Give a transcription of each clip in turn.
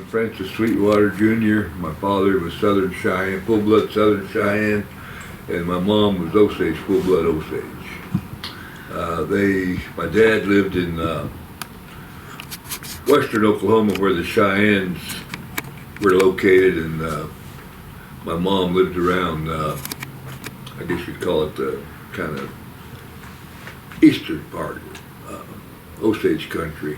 Francis Sweetwater Jr. My father was Southern Cheyenne, full-blood Southern Cheyenne, and my mom was Osage, full-blood Osage. My dad lived in western Oklahoma where the Cheyennes were located, and my mom lived around, I guess you'd call it the kind of eastern part of Osage country.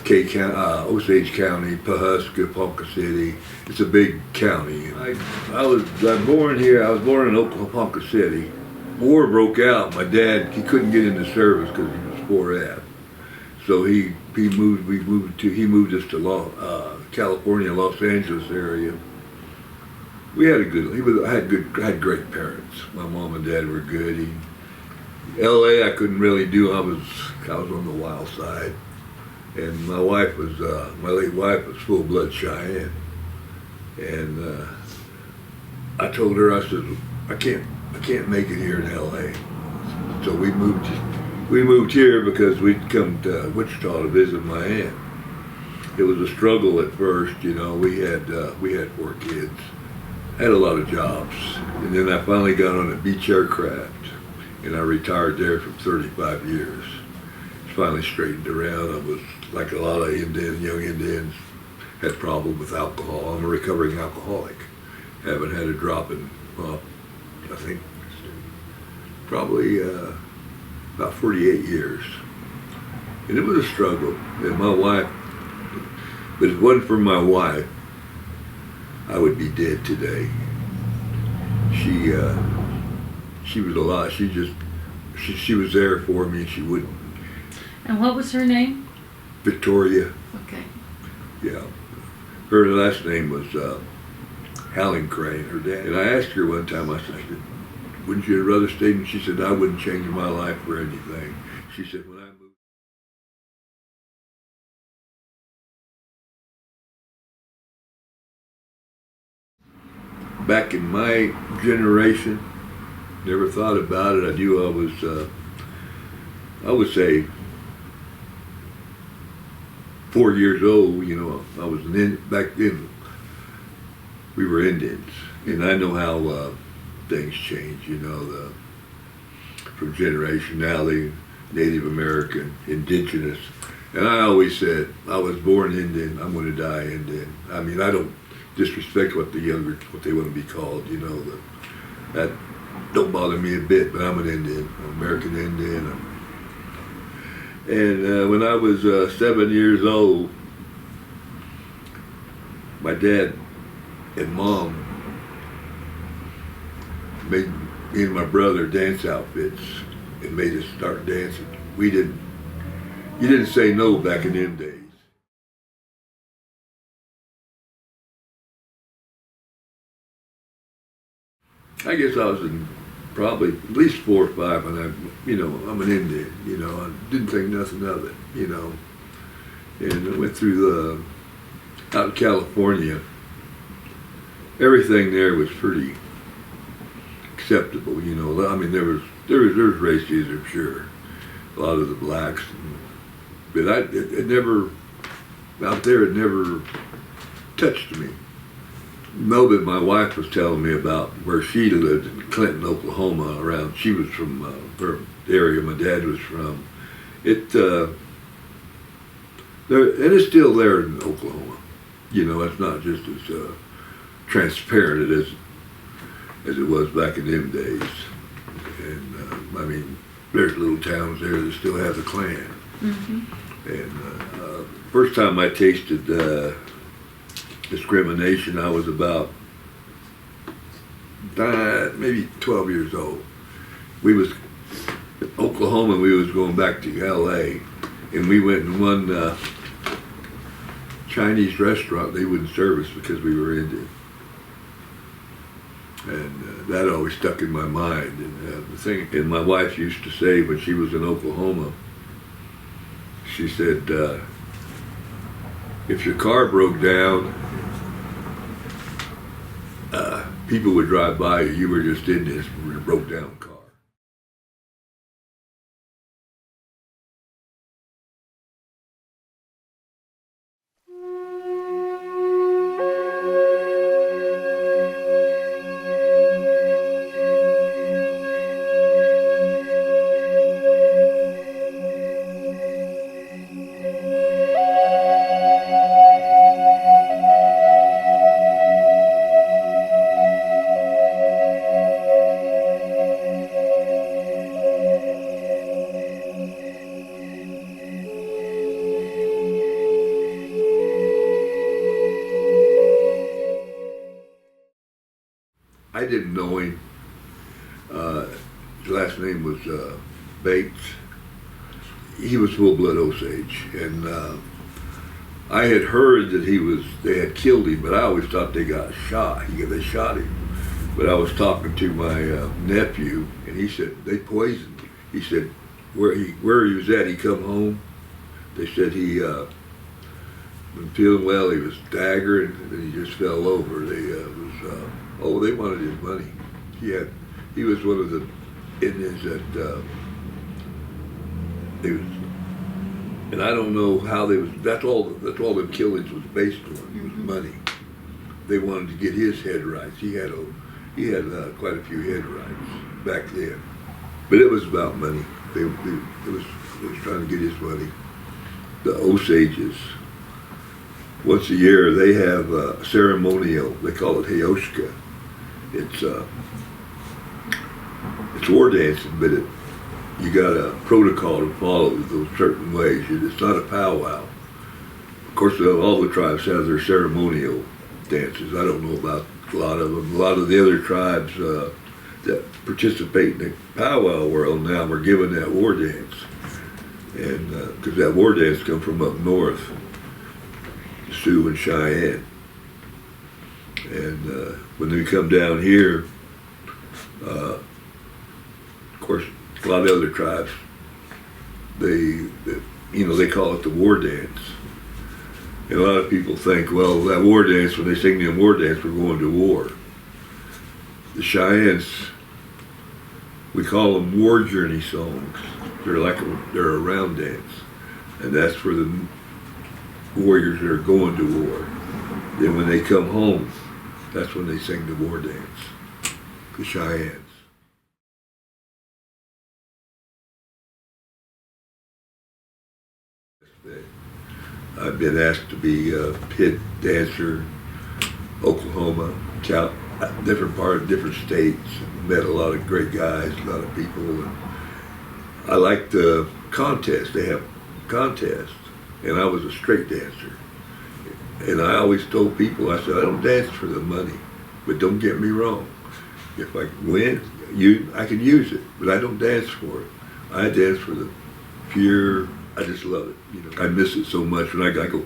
Osage County, Pawhuska, Ponca City. It's a big county. I was born here. I was born in Ponca City. War broke out. My dad, he couldn't get into service because he was 4F. So he moved us to California, Los Angeles area. We had I had great parents. My mom and dad were good. LA I couldn't really do. I was on the wild side. And my wife was, my late wife was full-blood Cheyenne. And I told her, I said, I can't make it here in LA. So we moved here because we'd come to Wichita to visit my aunt. It was a struggle at first, you know. We had 4 kids, had a lot of jobs. And then I finally got on a Beech aircraft, and I retired there for 35 years. Finally straightened around. I was like a lot of young Indians, had problems with alcohol. I'm a recovering alcoholic. Haven't had a drop in, I think, probably about 48 years. And it was a struggle. And my wife, but if it wasn't for my wife, I would be dead today. She was a lot. She was there for me, and she wouldn't. And what was her name? Victoria. Okay. Yeah. Her last name was Hallencrane, her dad. And I asked her one time, I said, wouldn't you rather stay? And she said, I wouldn't change my life for anything. She said, when I moved. Back in my generation, never thought about it. I knew I was, I would say, 4 years old, you know. I was back then. We were Indians, and I know how things change, you know, from generation. Now they Native American, indigenous, and I always said I was born Indian. I'm going to die Indian. I mean, I don't disrespect what they want to be called, you know. That don't bother me a bit. But I'm an Indian, I'm American Indian. And when I was 7 years old, my dad and mom made me and my brother dance outfits and made us start dancing. You didn't say no back in them days. I guess I was in probably at least 4 or 5, and I'm an Indian, you know. I didn't think nothing of it, you know. And I went through out in California. Everything there was pretty acceptable, you know. I mean, there was racism, sure, a lot of the blacks, but it never out there. It never touched me. No, but my wife was telling me about where she lived in Clinton, Oklahoma. She was from the area my dad was from. And it's still there in Oklahoma. You know, it's not just as transparent as it was back in them days. And I mean, there's little towns there that still have the Klan. Mm-hmm. And first time I tasted discrimination, I was about maybe 12 years old. We was in Oklahoma. We was going back to LA, and we went in one Chinese restaurant. They wouldn't serve us because we were Indian, and that always stuck in my mind. And the thing, and my wife used to say when she was in Oklahoma, she said, if your car broke down people would drive by you. You were just in this broke down car. I didn't know him. His last name was Bates. He was full-blood Osage, and I had heard that they had killed him, but I always thought they got shot. They shot him. But I was talking to my nephew, and he said they poisoned him. He said where he was at, he come home. They said he been feeling well. He was staggering, and then he just fell over. They wanted his money. He was one of the Indians that and I don't know how they was. That's all the killings was based on. Was money. They wanted to get his head rights. He had quite a few head rights back then, but it was about money. They was trying to get his money. The Osages, once a year they have a ceremonial. They call it Heyoshka. It's war dancing, but you got a protocol to follow those certain ways. It's not a powwow. Of course, all the tribes have their ceremonial dances. I don't know about a lot of them. A lot of the other tribes that participate in the powwow world now are given that war dance, and because that war dance comes from up north, Sioux and Cheyenne. And when they come down here, of course, a lot of other tribes, they call it the war dance. And a lot of people think, well, that war dance, when they sing the war dance, we're going to war. The Cheyennes, we call them war journey songs. They're a round dance, and that's for the warriors that are going to war. Then when they come home, that's when they sing the war dance, the Cheyennes. I've been asked to be a pit dancer, Oklahoma, different states. Met a lot of great guys, a lot of people. And I like the contest. They have contests, and I was a straight dancer. And I always told people, I said, I don't dance for the money, but don't get me wrong. If I win, I can use it, but I don't dance for it. I dance for the pure. I just love it. I miss it so much when I go.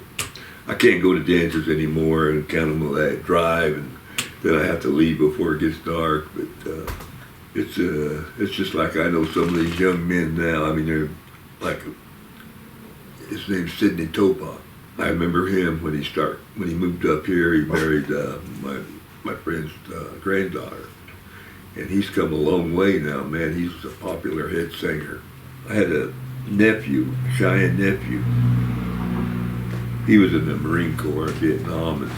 I can't go to dances anymore and count them when I drive, and then I have to leave before it gets dark. But it's just like I know some of these young men now. I mean, they're like his name's Sidney Topak. I remember him when he moved up here. He married my friend's granddaughter, and he's come a long way now. Man, he's a popular head singer. I had a nephew, Cheyenne nephew. He was in the Marine Corps in Vietnam, and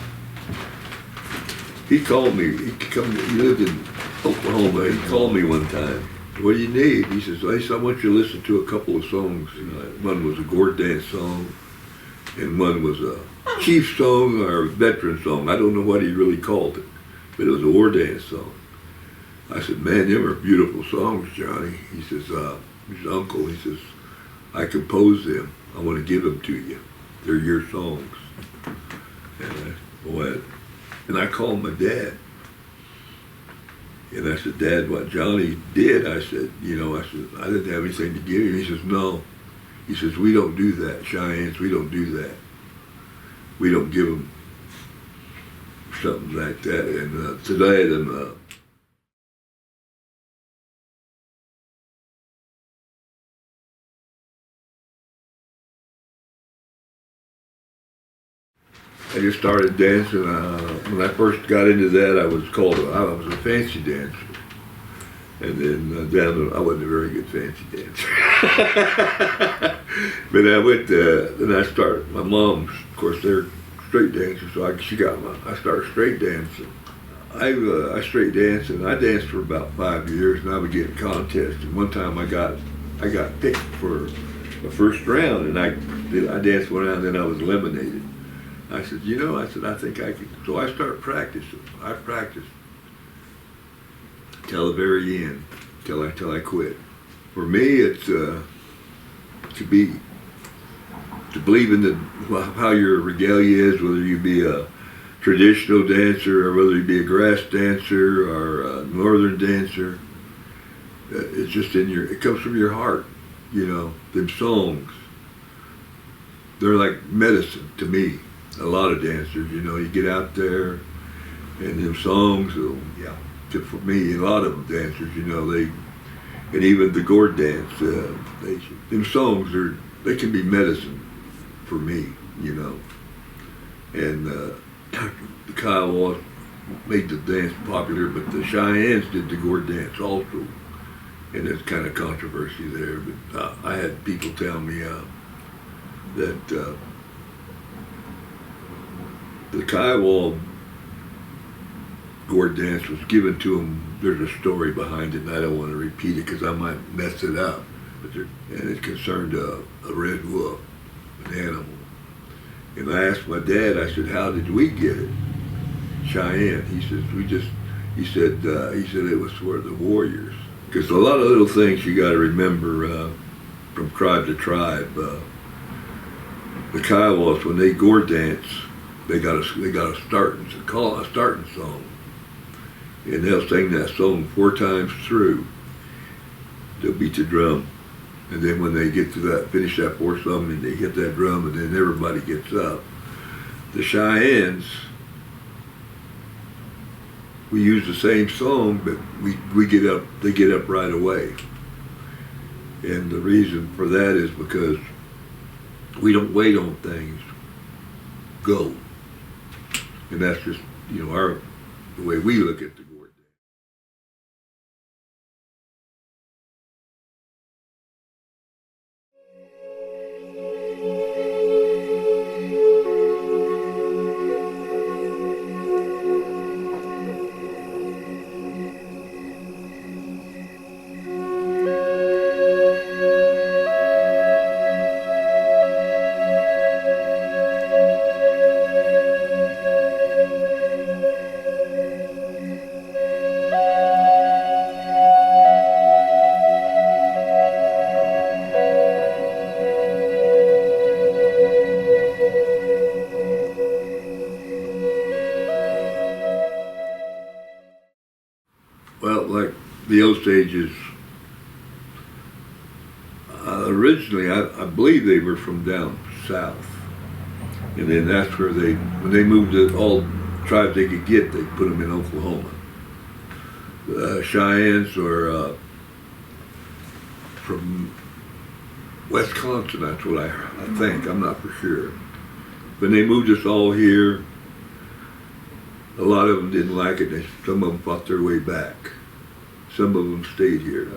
he called me. He lived in Oklahoma. He called me one time. What do you need? He says, I want you to listen to a couple of songs. One was a gourd dance song, and one was a chief song or a veteran song. I don't know what he really called it, but it was a war dance song. I said, man, them are beautiful songs, Johnny. He says, his uncle, he says, I composed them. I want to give them to you. They're your songs. And I called my dad. And I said, Dad, what Johnny did, I said, I didn't have anything to give you. He says, no. He says, we don't do that, Cheyennes, we don't do that. We don't give them something like that. And today, I just started dancing. When I first got into that, I was a fancy dancer. And then I wasn't a very good fancy dancer. But I went, then I started, my mom's, of course, they're straight dancers, so I started straight dancing. I straight danced, and I danced for about 5 years, and I would get in contests. And one time I got picked for the first round, and I danced one round, and then I was eliminated. I said, I think I could. So I started practicing. I practiced till the very end, till I quit. For me, it's to believe in how your regalia is, whether you be a traditional dancer or whether you be a grass dancer or a northern dancer. It's just it comes from your heart, them songs. They're like medicine to me. A lot of dancers, you get out there and them songs, for me, a lot of them dancers, and even the gourd dance, them songs, they can be medicine for me, and the Kiowa made the dance popular, but the Cheyennes did the gourd dance also, and there's kind of controversy there, but I had people tell me that the Kiowa gourd dance was given to them. There's a story behind it, and I don't want to repeat it because I might mess it up. And it concerned a red wolf, an animal. And I asked my dad, I said, how did we get it? Cheyenne. He said, he said it was for the warriors. Because a lot of little things you got to remember from tribe to tribe. The Kiowas, when they gourd dance, they got a starting song. And they'll sing that song 4 times through. They'll beat the drum. And then when they get to finish that 4th song, and they hit that drum, and then everybody gets up. The Cheyennes, we use the same song, but they get up right away. And the reason for that is because we don't wait on things. Go. And that's just, the way we look at the gourd. Well, like the Osages, originally I believe they were from down south. And then that's where when they moved to all tribes they could get, they put them in Oklahoma. Cheyennes are from Wisconsin, that's what I think, I'm not for sure. When they moved us all here, a lot of them didn't like it. Some of them fought their way back. Some of them stayed here.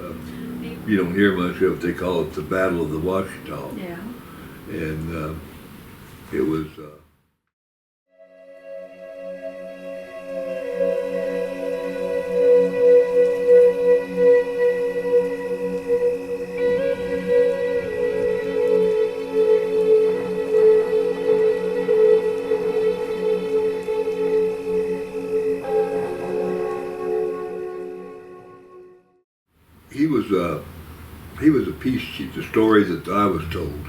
You don't hear much of it. They call it the Battle of the Ouachita. Yeah. And it was... He was a peace chief, the story that I was told.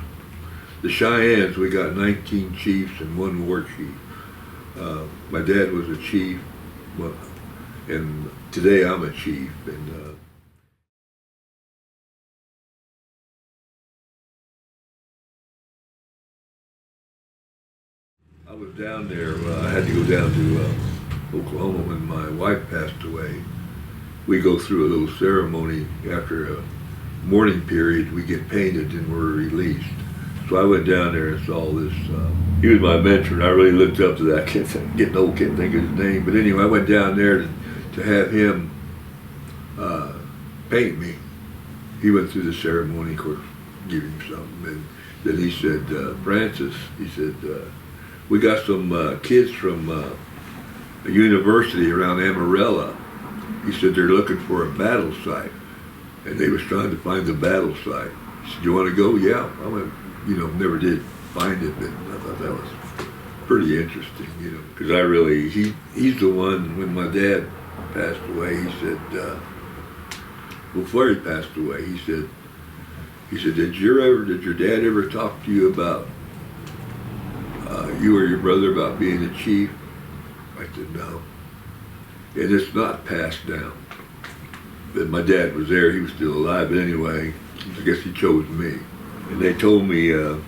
The Cheyennes, we got 19 chiefs and 1 war chief. My dad was a chief, and today I'm a chief. And I was down there, I had to go down to Oklahoma when my wife passed away. We go through a little ceremony after a mourning period. We get painted and we're released. So So I went down there and saw this. He was my mentor, and I really looked up to that. Getting old, can't think of his name. But anyway, I went down there to have him paint me. He went through the ceremony, of course, give him something, and then he said, Francis, he said, we got some kids from a university around Amarillo. He said they're looking for a battle site, and they was trying to find the battle site. He said, you want to go? Yeah. I went, never did find it, but I thought that was pretty interesting, because I really, he's the one, when my dad passed away, he said, before he passed away, he said, did your dad ever talk to you about, you or your brother about being a chief? I said, no. And it's not passed down. But my dad was there, he was still alive, but anyway, I guess he chose me. And they told me that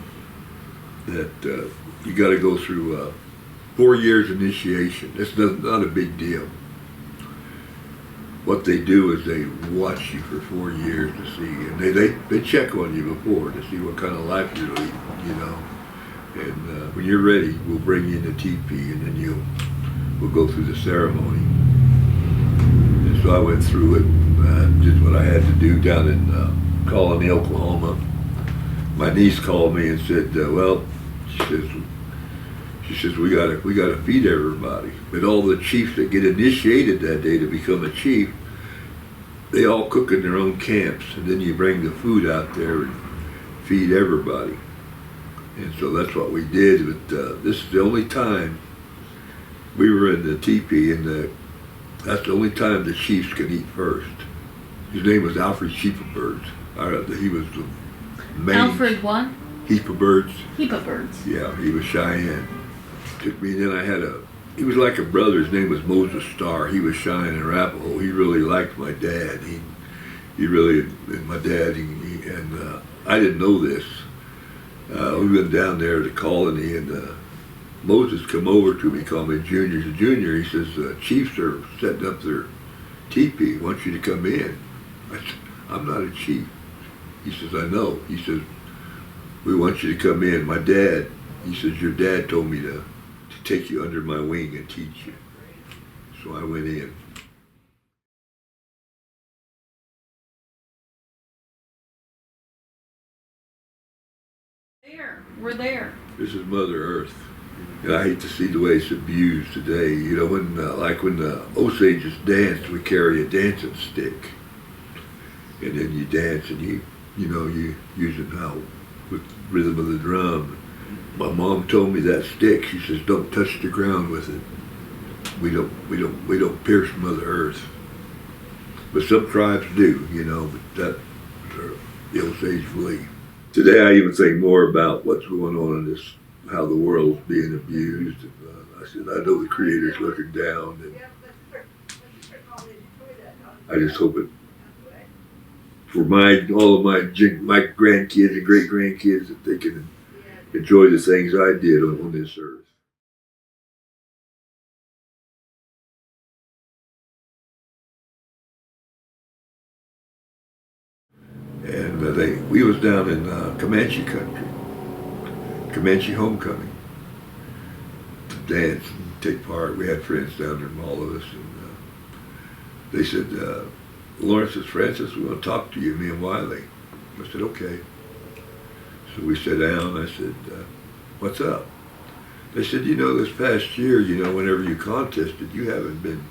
you got to go through 4 years initiation. It's not a big deal. What they do is they watch you for 4 years to see, and they check on you before to see what kind of life you're leading, And when you're ready, we'll bring you in the teepee, and then we'll go through the ceremony. And so I went through it, did what I had to do down in Colony, Oklahoma. My niece called me and said, well, she says we gotta feed everybody. But all the chiefs that get initiated that day to become a chief, they all cook in their own camps, and then you bring the food out there and feed everybody. And so that's what we did. But this is the only time we were in the teepee, and that's the only time the chiefs can eat first. His name was Alfred Sheepabirds. He was the main. Alfred what? Heapabirds. Heapabirds. Yeah, he was Cheyenne. Took me, and then he was like a brother. His name was Moses Starr. He was Cheyenne and Arapaho. He really liked my dad. He really, and my dad, and I didn't know this. We went down there to Colony, and Moses come over to me, called me Junior. He said, Junior, he says, chiefs are setting up their teepee. Want you to come in. I said, I'm not a chief. He says, I know. He says, we want you to come in. My dad, he says, your dad told me to take you under my wing and teach you. So I went in. We're there. This is Mother Earth. And I hate to see the way it's abused today. When the Osages dance, we carry a dancing stick. And then you dance, and you use it now with rhythm of the drum. My mom told me that stick, she says, don't touch the ground with it. We don't pierce Mother Earth. But some tribes do, but that's the Osage belief. Today I even think more about what's going on in this, how the world's being abused. And I said, I know the Creator's looking down, and I just hope it, for all of my grandkids and great grandkids, that they can enjoy the things I did on this earth. And we was down in Comanche country, Comanche homecoming, to dance and take part. We had friends down there, all of us, and they said, Lawrence says, Francis, we want to talk to you, me and Wiley. I said, okay. So we sat down, I said, what's up? They said, this past year, whenever you contested, you haven't been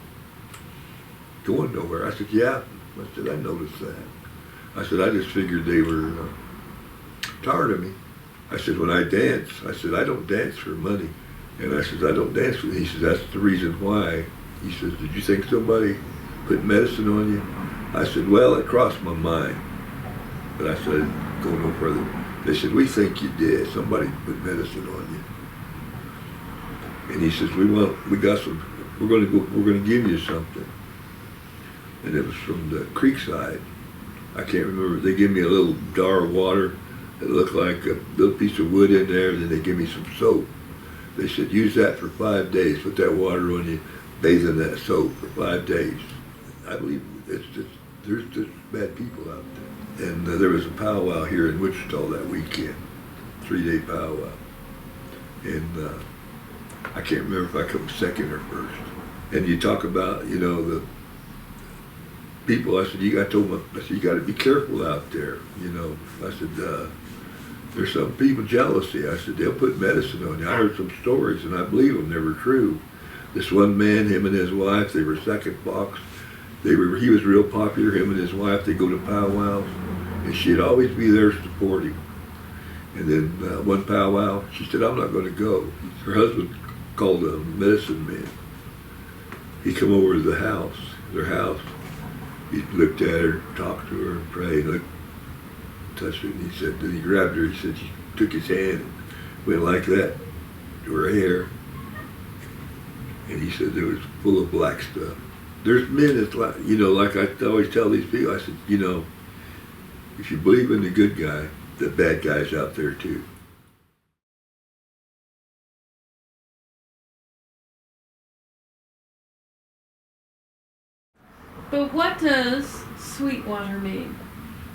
going nowhere. I said, yeah. I said, I noticed that. I said, I just figured they were tired of me. I said, when I dance, I said, I don't dance for money. And I said, I don't dance for, he said, that's the reason why. He says, did you think somebody put medicine on you? I said, well, it crossed my mind. But I said, go no further. They said, we think you did. Somebody put medicine on you. And he says, we're going to give you something. And it was from the creekside. I can't remember. They gave me a little jar of water that looked like a little piece of wood in there. Then they gave me some soap. They said, use that for 5 days. Put that water on you, bathe in that soap for 5 days. I believe there's just bad people out there. And there was a powwow here in Wichita that weekend. 3-day powwow. And I can't remember if I come second or first. And you talk about, you know, the people, I said, you got to be careful out there, you know. I said, there's some people jealousy. I said, they'll put medicine on you. I heard some stories, and I believe them. They were true. This one man, him and his wife, they were second box. He was real popular. Him and his wife, they go to powwows, and she'd always be there supporting. And then one powwow, she said, I'm not going to go. Her husband called a medicine man. He come over to the house, their house. He looked at her, talked to her, prayed, looked, touched her, and he said, then he grabbed her, he said, she took his hand and went like that to her hair. And he said it was full of black stuff. There's men that's like, you know, like I always tell these people, I said, you know, if you believe in the good guy, the bad guy's out there too. But what does Sweetwater mean?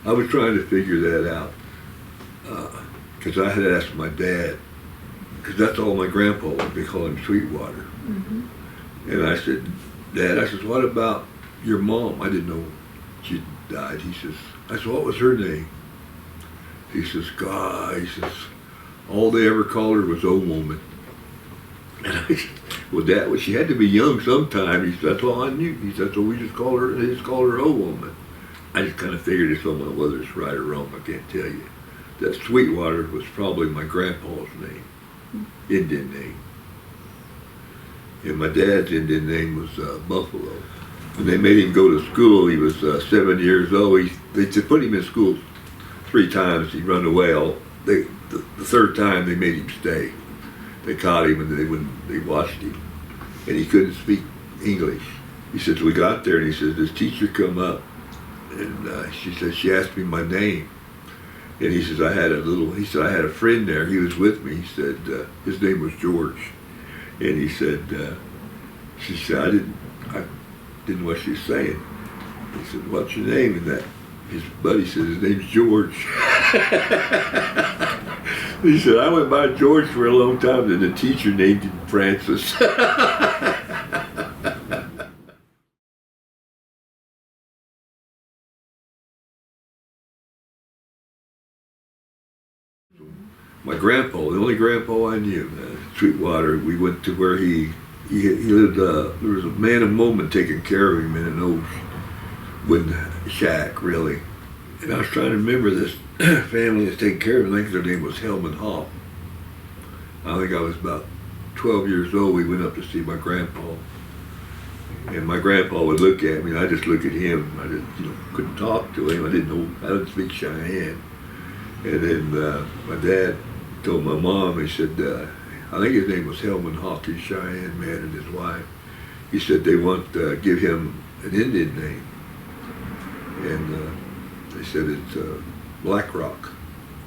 I was trying to figure that out because I had asked my dad, because that's all my grandpa would be calling Sweetwater. Mm-hmm. And I said, Dad, I said, what about your mom? I didn't know she died. He says, I said, what was her name? He says, God, he says, all they ever called her was old woman. And I said, well, Dad, well, she had to be young sometime. He said, that's all I knew. He said, so we just called her, they just called her old woman. I just kind of figured it's something, whether it's right or wrong, I can't tell you. That Sweetwater was probably my grandpa's name, Indian name. And my dad's Indian name was Buffalo. When they made him go to school, he was 7 years old. They put him in school 3 times. He run away. The third time they made him stay. They caught him and they watched him, and he couldn't speak English. He says, we got there, and he says, this teacher come up, and she said, she asked me my name. And he says, I had a friend there. He was with me. He said, his name was George. And he said, she said, I didn't know what she was saying. He said, what's your name? And his buddy said, his name's George. He said, I went by George for a long time, and the teacher named him Francis. My grandpa, the only grandpa I knew, Sweetwater, we went to where he lived, there was a man of moment taking care of him in an old wooden shack, really. And I was trying to remember this family that's taking care of him. I think their name was Hellman Hoff. I think I was about 12 years old. We went up to see my grandpa. And my grandpa would look at me, and I just look at him. I just, couldn't talk to him. I didn't speak Cheyenne. And then my dad told my mom, he said, I think his name was Hellman Hoff, he's Cheyenne man, and his wife. He said they want to give him an Indian name. And they said it's Black Rock.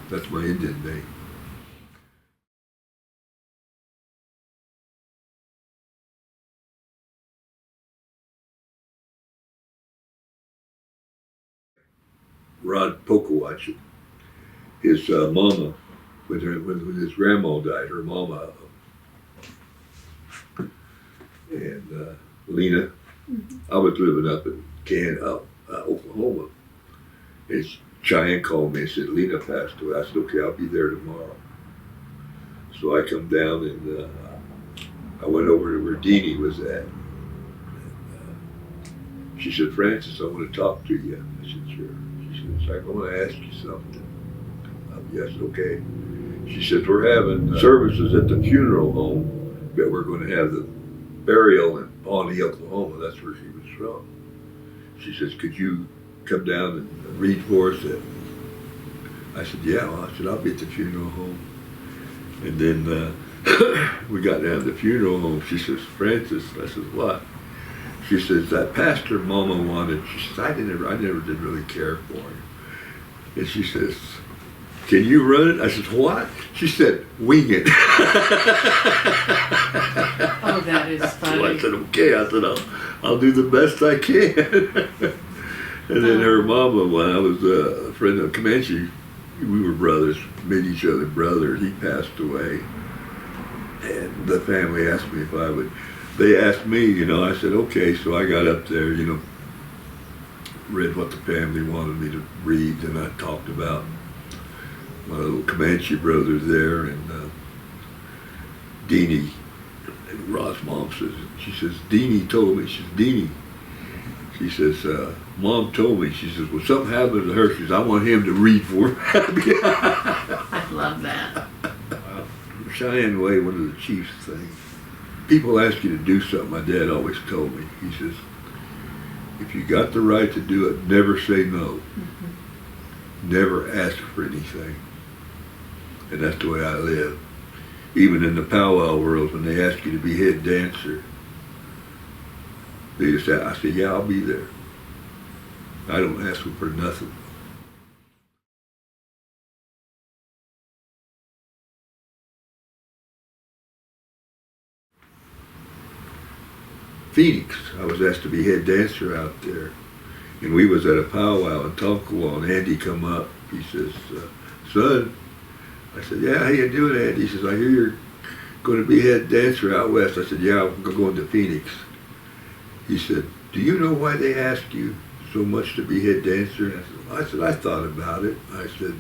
That's my Indian name. Rod Pocowatch, his mama, when his grandma died, her mama, and Lena, I was living up in Oklahoma. And Cheyenne called me and said, Lena passed away. I said, okay, I'll be there tomorrow. So I come down and I went over to where Deanie was at. And, she said, Francis, I want to talk to you. I said, sure. She said, I want to ask you something. Yes, okay. She said, we're having services at the funeral home, but we're going to have the burial in Pawnee, Oklahoma. That's where she was from. She says, could you come down and read for us? I said, yeah. Well, I said, I'll be at the funeral home. And then we got down to the funeral home. She says, Francis, I said, what? She says, that pastor Mama wanted, she says, I never did really care for him. And she says, can you run it? I said, what? She said, wing it. Oh, that is funny. So I said, okay. I said, I'll do the best I can. And then her mama, when I was a friend of Comanche we were brothers, made each other brothers. He passed away, and the family asked me if I would. They asked me, you know. I said okay. So I got up there, you know, read what the family wanted me to read, and I talked about my little Comanche brothers there, and Deanie. And Rod's mom says, she says, Deanie told me. She says, Deanie. She says, Mom told me. She says, well, something happened to her. She says, I want him to read for me. I love that. Cheyenne Way, one of the chief's things. People ask you to do something. My dad always told me. He says, if you got the right to do it, never say no. Mm-hmm. Never ask for anything. And that's the way I live. Even in the powwow world, when they ask you to be head dancer, they just say, I said, yeah, I'll be there. I don't ask them for nothing. Phoenix, I was asked to be head dancer out there. And we was at a powwow in Tonkawa, and Andy come up. He says, son, I said, yeah, how you doing, Andy? He says, I hear you're going to be head dancer out west. I said, yeah, I'm going to Phoenix. He said, do you know why they ask you so much to be head dancer? And I said, I thought about it. I said,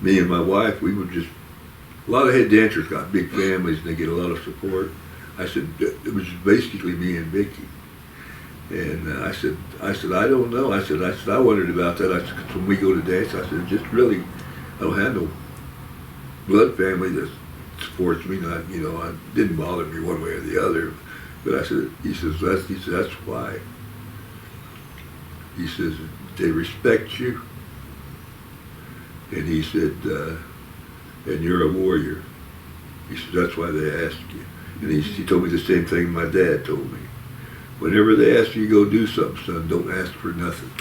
me and my wife, we were just, a lot of head dancers got big families and they get a lot of support. I said, it was basically me and Vicky. And I said, I don't know. I said, I wondered about that. I said, when we go to dance, I said, just really, I don't have no blood family that supports me. Not, you know, it didn't bother me one way or the other. But I said, he says, that's why. He says, they respect you. And he said, and you're a warrior. He said, that's why they ask you. And he told me the same thing my dad told me. Whenever they ask you to go do something, son, don't ask for nothing.